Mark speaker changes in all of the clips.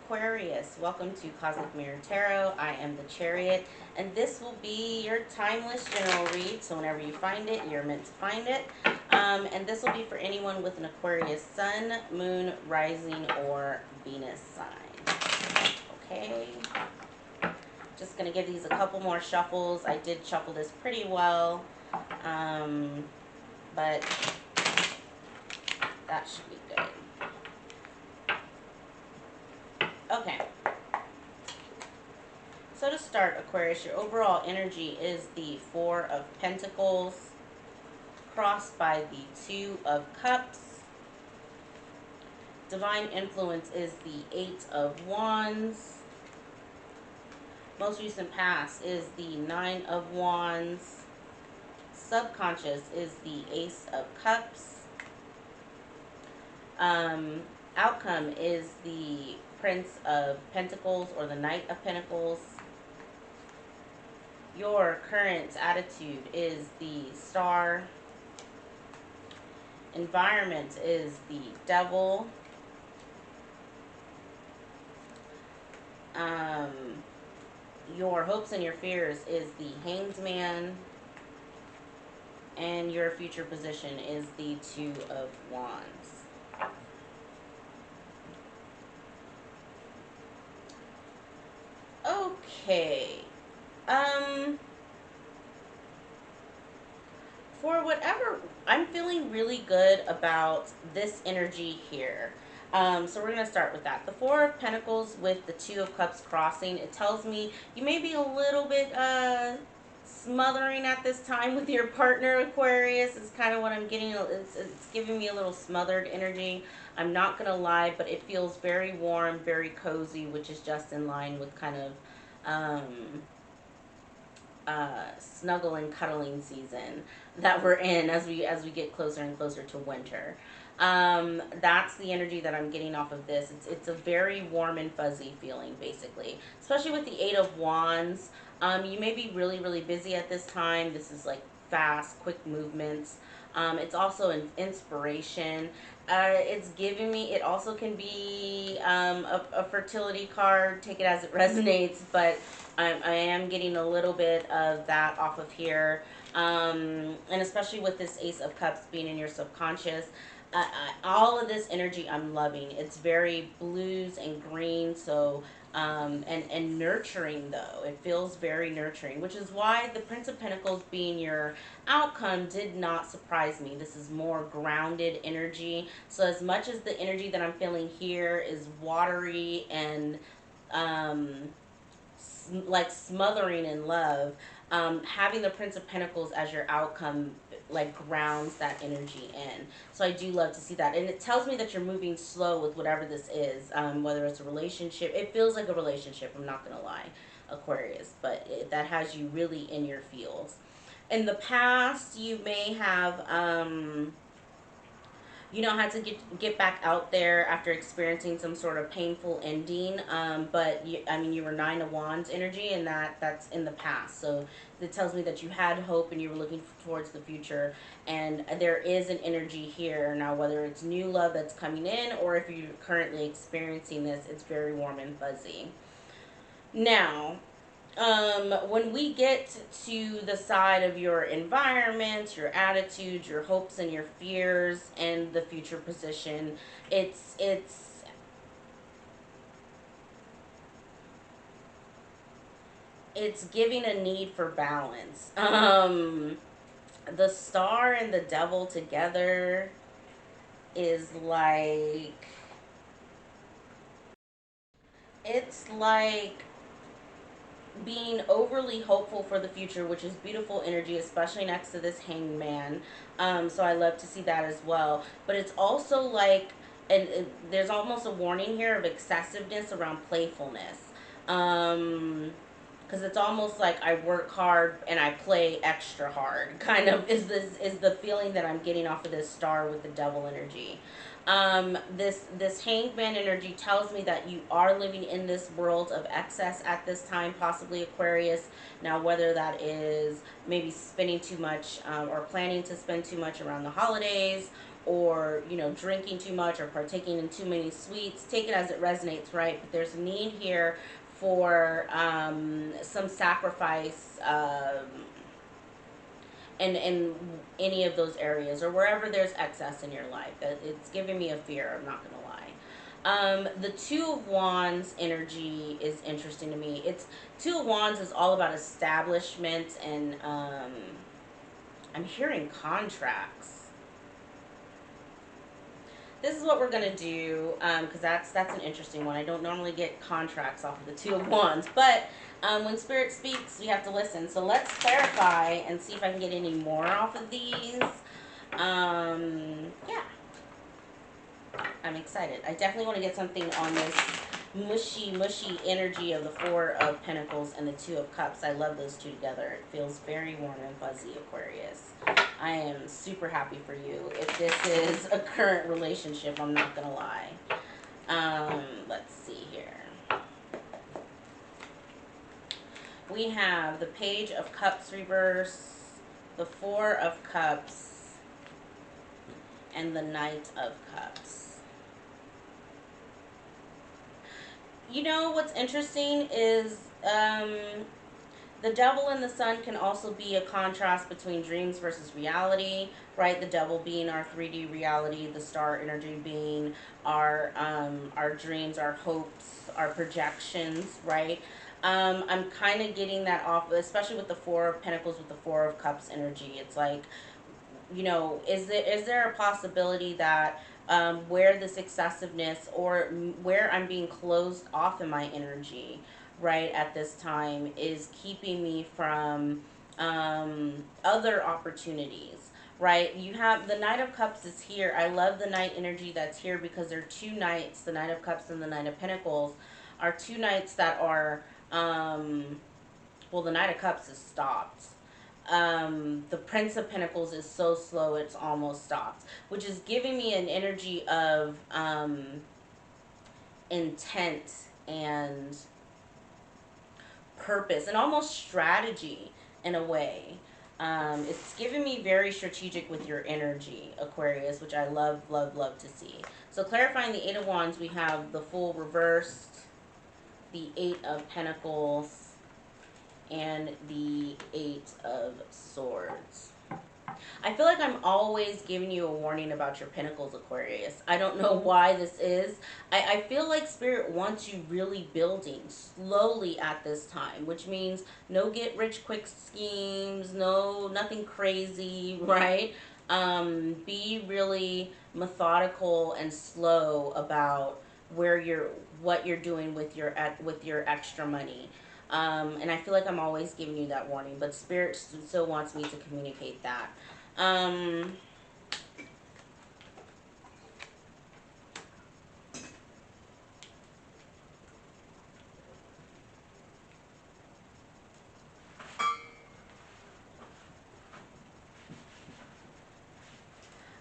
Speaker 1: Aquarius. Welcome to Cosmic Mirror Tarot. I am the Chariot, and this will be your timeless general read. So whenever you find it, you're meant to find it. And this will be for anyone with an Aquarius sun, moon, rising, or Venus sign. Okay. Just going to give these a couple more shuffles. I did shuffle this pretty well, but that should be good. Okay. So to start, Aquarius, your overall energy is the Four of Pentacles, crossed by the Two of Cups. Divine influence is the Eight of Wands. Most recent past is the Nine of Wands. Subconscious is the Ace of Cups. Outcome is the Prince of Pentacles or the Knight of Pentacles. Your current attitude is the Star. Environment is the Devil. Your hopes and your fears is the Hanged Man. And your future position is the Two of Wands. Okay. For whatever, I'm feeling really good about this energy here. So we're going to start with that. The Four of Pentacles with the Two of Cups crossing, it tells me you may be a little bit smothering at this time with your partner, Aquarius, is kind of what I'm getting. It's giving me a little smothered energy. I'm not going to lie, but it feels very warm, very cozy, which is just in line with kind of snuggle and cuddling season that we're in as we get closer and closer to winter. That's the energy that I'm getting off of this. It's a very warm and fuzzy feeling, basically, especially with the Eight of Wands. You may be really, really busy at this time. This is like fast, quick movements. It's also an inspiration. It's giving me, it also can be a fertility card. Take it as it resonates, but I am getting a little bit of that off of here. And especially with this Ace of Cups being in your subconscious, all of this energy I'm loving. It's very blues and green, so and nurturing, though. It feels very nurturing, which is why the Prince of Pentacles being your outcome did not surprise me. This is more grounded energy. So as much as the energy that I'm feeling here is watery and like smothering in love, having the Prince of Pentacles as your outcome like grounds that energy in. So I do love to see that, and it tells me that you're moving slow with whatever this is, whether it's a relationship. It feels like a relationship, I'm not gonna lie, Aquarius, but that has you really in your feels. In the past, you may have had to get back out there after experiencing some sort of painful ending. But you were Nine of Wands energy, and that's in the past. So it tells me that you had hope and you were looking towards the future. And there is an energy here now, whether it's new love that's coming in or if you're currently experiencing this, it's very warm and fuzzy. Now, when we get to the side of your environment, your attitudes, your hopes and your fears, and the future position, it's giving a need for balance. The Star and the Devil together is like, it's like being overly hopeful for the future, which is beautiful energy, especially next to this Hanged Man. So I love to see that as well. But it's also like, and there's almost a warning here of excessiveness around playfulness. Because it's almost like I work hard and I play extra hard. Kind of is the feeling that I'm getting off of this Star with the Devil energy. This Hanged Man energy tells me that you are living in this world of excess at this time, possibly Aquarius. Now, whether that is maybe spending too much or planning to spend too much around the holidays, or, you know, drinking too much or partaking in too many sweets. Take it as it resonates, right? But there's a need here for some sacrifice, in any of those areas or wherever there's excess in your life. It's giving me a fear, I'm not going to lie. The Two of Wands energy is interesting to me. It's Two of Wands is all about establishment, and I'm hearing contracts. This is what we're gonna do, because that's an interesting one. I don't normally get contracts off of the Two of Wands, but when Spirit speaks, we have to listen. So let's clarify and see if I can get any more off of these. Yeah, I'm excited. I definitely want to get something on this mushy energy of the Four of Pentacles and the Two of Cups. I love those two together. It feels very warm and fuzzy, Aquarius. I am super happy for you. If this is a current relationship, I'm not gonna lie. Let's see here. We have the Page of Cups reverse, the Four of Cups, and the Knight of Cups. You know what's interesting is the Devil and the Sun can also be a contrast between dreams versus reality, right? The Devil being our 3D reality, the star energy being our dreams, our hopes, our projections, right? I'm kind of getting that off, especially with the Four of Pentacles, with the Four of Cups energy. It's like, you know, is there a possibility that where this excessiveness, or where I'm being closed off in my energy, right, at this time, is keeping me from other opportunities, right? You have the Knight of Cups is here. I love the Knight energy that's here because they're two knights. The Knight of Cups and the Knight of Pentacles are two knights that are, well, the Knight of Cups is stopped. The Prince of Pentacles is so slow it's almost stopped, which is giving me an energy of intent and purpose and almost strategy in a way. It's giving me very strategic with your energy, Aquarius, which I love, love, love to see. So clarifying the Eight of Wands, we have the Fool reversed, the Eight of Pentacles, and the Eight of Swords. I feel like I'm always giving you a warning about your Pentacles, Aquarius. I don't know why this is. I feel like Spirit wants you really building slowly at this time, which means no get rich quick schemes, nothing crazy, right? Be really methodical and slow about what you're doing with your extra money. And I feel like I'm always giving you that warning, but Spirit still wants me to communicate that.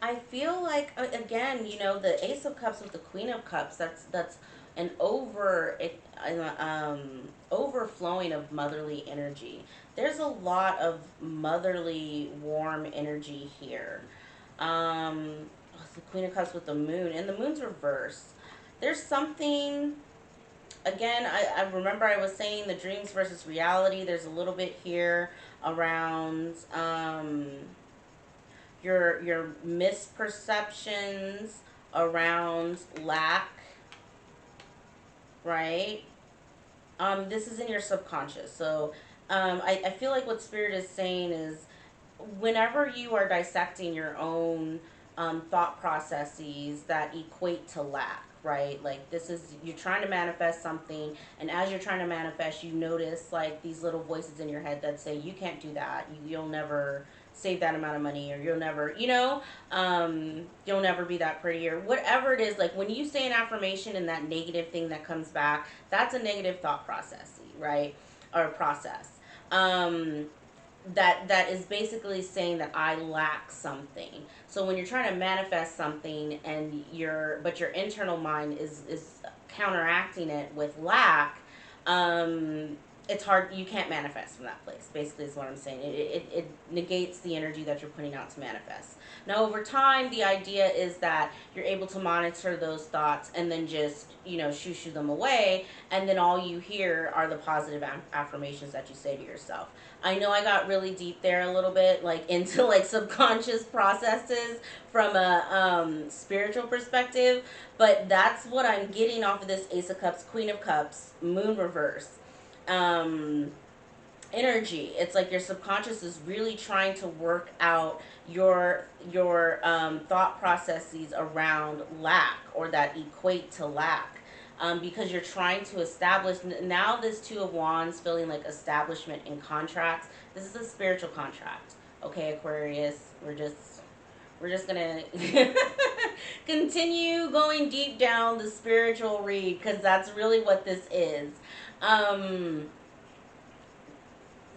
Speaker 1: I feel like, again, you know, the Ace of Cups with the Queen of Cups, that's an overflowing of motherly energy. There's a lot of motherly warm energy here. The Queen of Cups with the Moon, and the Moon's reversed. There's something, again, I remember I was saying the dreams versus reality. There's a little bit here around your misperceptions around lack, right? This is in your subconscious. So I feel like what Spirit is saying is, whenever you are dissecting your own thought processes that equate to lack, right? Like, this is, you're trying to manifest something, and as you're trying to manifest, you notice like these little voices in your head that say, you can't do that, you'll never save that amount of money, or you'll never, you'll never be that pretty, or whatever it is. Like, when you say an affirmation and that negative thing that comes back, that's a negative thought process, right? Or process. That is basically saying that I lack something. So when you're trying to manifest something, and your internal mind is counteracting it with lack, it's hard, you can't manifest from that place, basically is what I'm saying. It negates the energy that you're putting out to manifest. Now over time, the idea is that you're able to monitor those thoughts and then just, you know, shoo them away, and then all you hear are the positive affirmations that you say to yourself. I know I got really deep there a little bit, like into like subconscious processes from a spiritual perspective, but that's what I'm getting off of this Ace of Cups, Queen of Cups, Moon reverse um, energy. It's like your subconscious is really trying to work out your thought processes around lack, or that equate to lack. Because you're trying to establish now this Two of Wands feeling like establishment in contracts. This is a spiritual contract. Okay, Aquarius, we're just gonna continue going deep down the spiritual read, because that's really what this is. Um,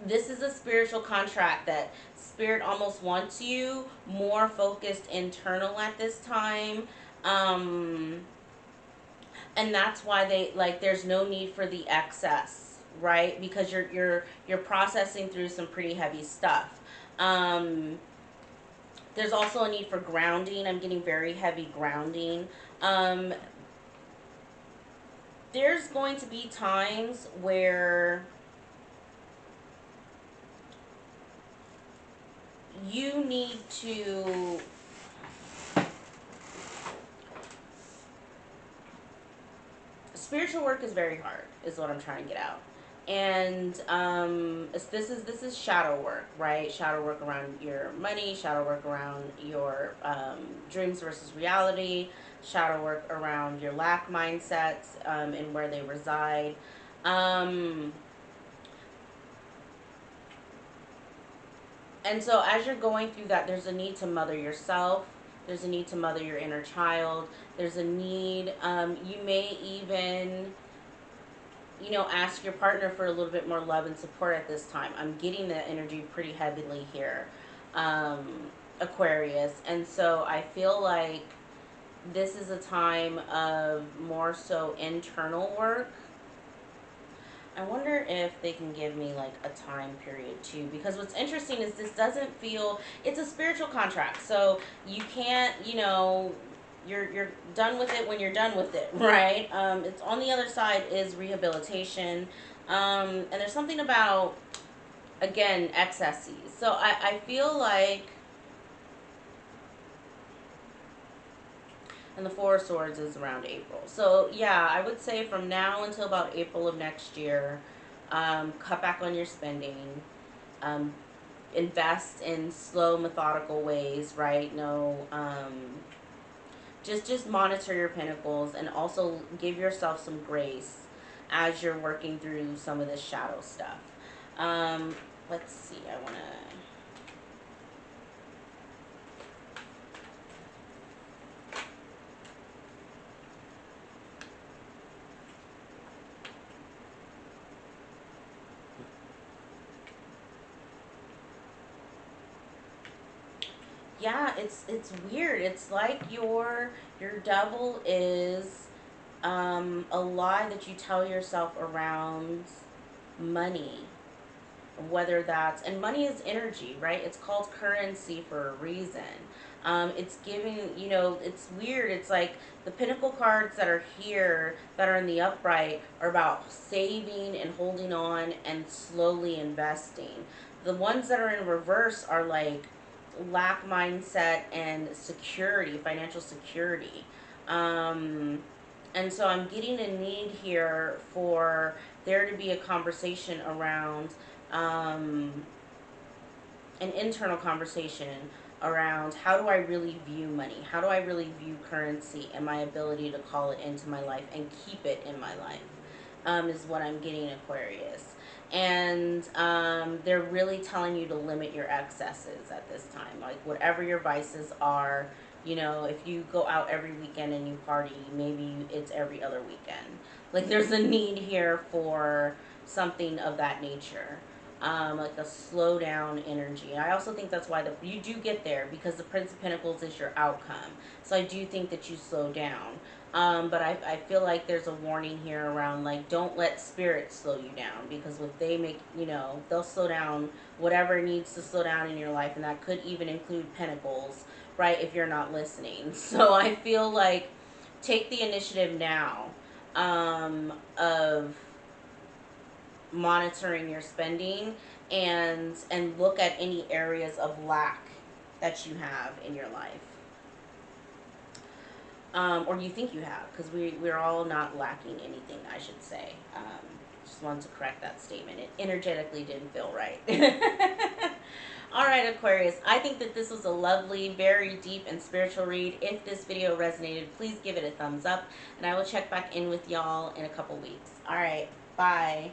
Speaker 1: this is a spiritual contract that spirit almost wants you more focused internal at this time. Um, and that's why they like there's no need for the excess, right? Because you're processing through some pretty heavy stuff. Um, there's also a need for grounding. I'm getting very heavy grounding. Um, there's going to be times where you need to spiritual work is very hard is what I'm trying to get out. And this is shadow work, right? Shadow work around your money, shadow work around your dreams versus reality, shadow work around your lack mindsets, and where they reside. um, And so as you're going through that, there's a need to mother yourself. There's a need to mother your inner child. There's a need, you may even, you know, ask your partner for a little bit more love and support at this time. I'm getting that energy pretty heavily here, um, Aquarius. And so I feel like this is a time of more so internal work. I wonder if they can give me like a time period too, because what's interesting is this doesn't feel, it's a spiritual contract, so you can't, you know, you're done with it when you're done with it, right? It's on the other side is rehabilitation, and there's something about, again, excesses. So I feel like, and the Four of Swords is around April. So yeah, I would say from now until about April of next year, cut back on your spending. Um, invest in slow, methodical ways, right? No, just monitor your pinnacles, and also give yourself some grace as you're working through some of this shadow stuff. Let's see. I want to. Yeah, it's weird. It's like your devil is a lie that you tell yourself around money, whether that's, and money is energy, right? It's called currency for a reason. It's giving, you know, it's weird. It's like the pinnacle cards that are here that are in the upright are about saving and holding on and slowly investing. The ones that are in reverse are like lack mindset and security, financial security. Um, and so I'm getting a need here for there to be a conversation around, um, an internal conversation around how do I really view money? How do I really view currency and my ability to call it into my life and keep it in my life? Is what I'm getting, Aquarius. And they're really telling you to limit your excesses at this time. Like, whatever your vices are, you know, if you go out every weekend and you party, maybe it's every other weekend. Like, there's a need here for something of that nature. Like a slow down energy. I also think that's why you do get there, because the Prince of Pentacles is your outcome. So I do think that you slow down. But I feel like there's a warning here around, like, don't let spirit slow you down, because if they make, they'll slow down whatever needs to slow down in your life, and that could even include pentacles, right, if you're not listening. So I feel like take the initiative now, of monitoring your spending, and look at any areas of lack that you have in your life, or you think you have, because we're all not lacking anything, I should say. Just wanted to correct that statement. It energetically didn't feel right. All right, Aquarius, I think that this was a lovely, very deep and spiritual read. If this video resonated, please give it a thumbs up, and I will check back in with y'all in a couple weeks. All right, bye.